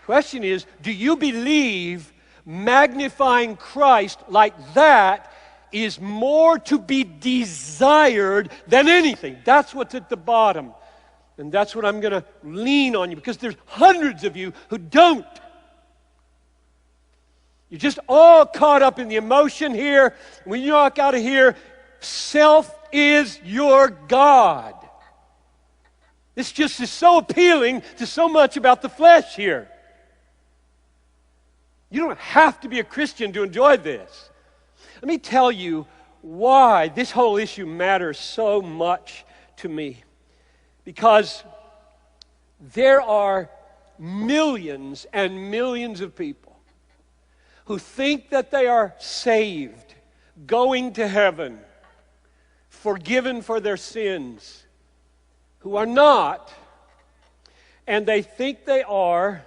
question is, do you believe magnifying Christ like that is more to be desired than anything? That's what's at the bottom. And that's what I'm going to lean on you, because there's hundreds of you who don't. You're just all caught up in the emotion here. When you walk out of here, self is your God. This just is so appealing to so much about the flesh here. You don't have to be a Christian to enjoy this. Let me tell you why this whole issue matters so much to me. Because there are millions and millions of people who think that they are saved, going to heaven, forgiven for their sins, who are not, and they think they are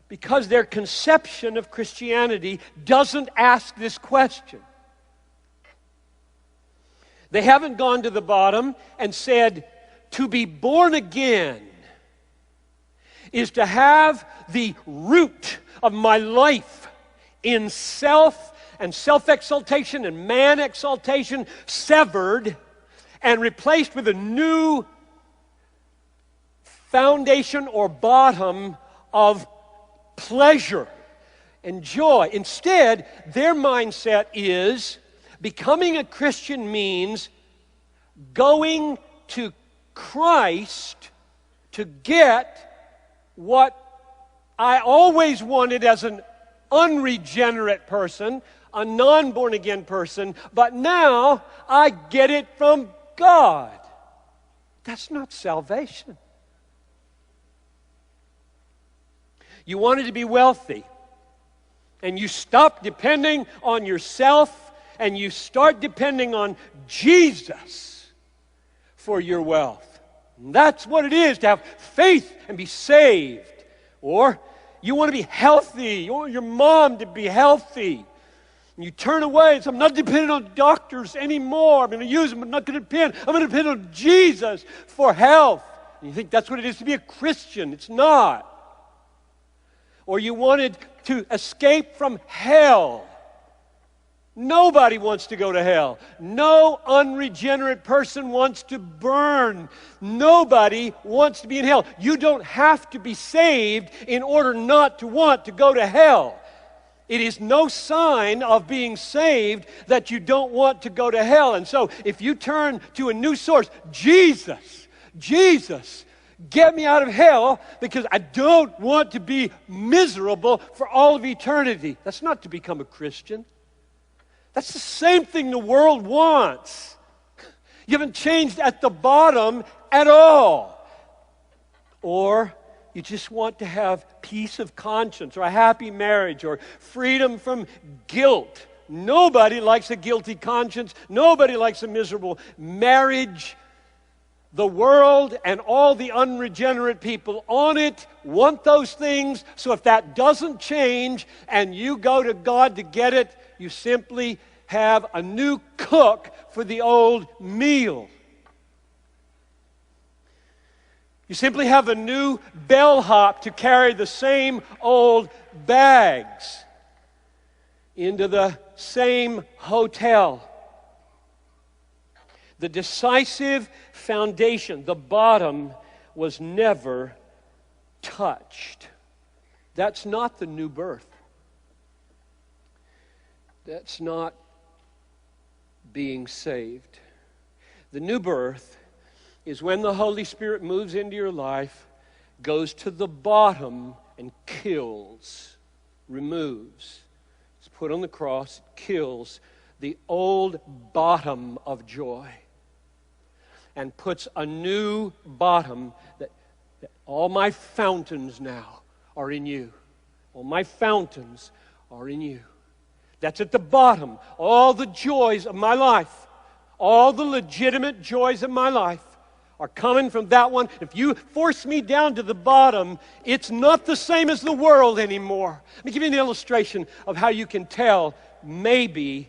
because their conception of Christianity doesn't ask this question. They haven't gone to the bottom and said, to be born again is to have the root of my life in self and self-exaltation and man-exaltation severed and replaced with a new foundation or bottom of pleasure and joy. Instead, their mindset is becoming a Christian means going to Christ to get what I always wanted as an unregenerate person, a non-born again person, but now I get it from God. That's not salvation. You wanted to be wealthy, and you stop depending on yourself, and you start depending on Jesus for your wealth. And that's what it is to have faith and be saved. Or you want to be healthy. You want your mom to be healthy. And you turn away and say, I'm not dependent on doctors anymore. I'm going to use them, but I'm not going to depend. I'm going to depend on Jesus for health. And you think that's what it is to be a Christian. It's not. Or you wanted to escape from hell. Nobody wants to go to hell. No unregenerate person wants to burn. Nobody wants to be in hell. You don't have to be saved in order not to want to go to hell. It is no sign of being saved that you don't want to go to hell. And so if you turn to a new source, Jesus, get me out of hell because I don't want to be miserable for all of eternity. That's not to become a Christian. That's the same thing the world wants. You haven't changed at the bottom at all. Or you just want to have peace of conscience or a happy marriage or freedom from guilt. Nobody likes a guilty conscience. Nobody likes a miserable marriage. The world and all the unregenerate people on it want those things. So if that doesn't change and you go to God to get it, you simply have a new cook for the old meal. You simply have a new bellhop to carry the same old bags into the same hotel. The decisive foundation, the bottom, was never touched. That's not the new birth. That's not being saved. The new birth is when the Holy Spirit moves into your life, goes to the bottom and kills, removes. It's put on the cross, kills the old bottom of joy and puts a new bottom that all my fountains now are in you. All my fountains are in you. That's at the bottom. All the joys of my life, all the legitimate joys of my life are coming from that one. If you force me down to the bottom, it's not the same as the world anymore. Let me give you an illustration of how you can tell maybe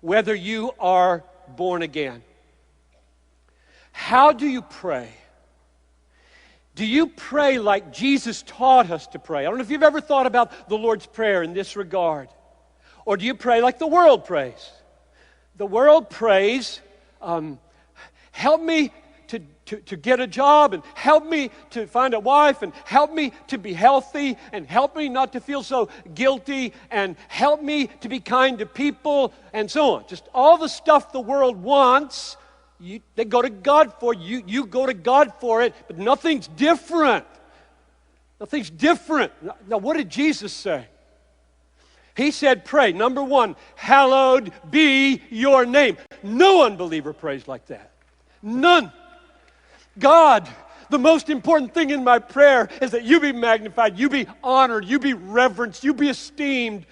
whether you are born again. How do you pray? Do you pray like Jesus taught us to pray? I don't know if you've ever thought about the Lord's Prayer in this regard. Or do you pray like the world prays? The world prays, help me to get a job, and help me to find a wife, and help me to be healthy, and help me not to feel so guilty, and help me to be kind to people, and so on. Just all the stuff the world wants, they go to God for. You go to God for it, but nothing's different. Nothing's different. Now, what did Jesus say? He said, pray, number one, hallowed be your name. No unbeliever prays like that. None. God, the most important thing in my prayer is that you be magnified, you be honored, you be reverenced, you be esteemed.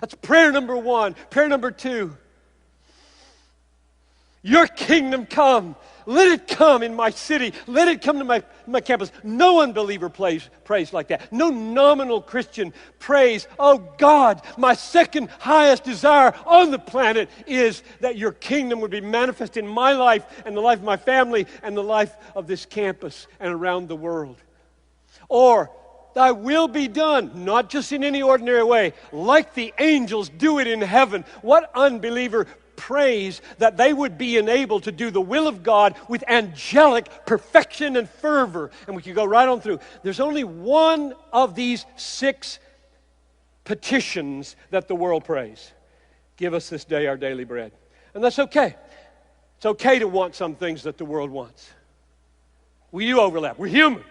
That's prayer number one. Prayer number two, your kingdom come. Let it come in my city. Let it come to my campus. No unbeliever prays like that. No nominal Christian prays, oh God, my second highest desire on the planet is that your kingdom would be manifest in my life and the life of my family and the life of this campus and around the world. Or, thy will be done, not just in any ordinary way, like the angels do it in heaven. What unbeliever prays that they would be enabled to do the will of God with angelic perfection and fervor? And we could go right on through. There's only one of these 6 petitions that the world prays. Give us this day our daily bread. And that's okay. It's okay to want some things that the world wants. We do overlap. We're human.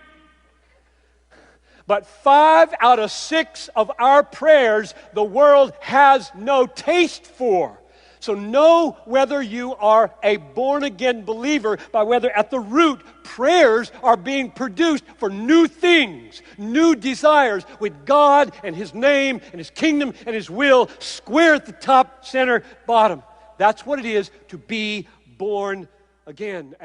But 5 out of 6 of our prayers the world has no taste for. So know whether you are a born-again believer by whether at the root prayers are being produced for new things, new desires with God and His name and His kingdom and His will square at the top, center, bottom. That's what it is to be born again.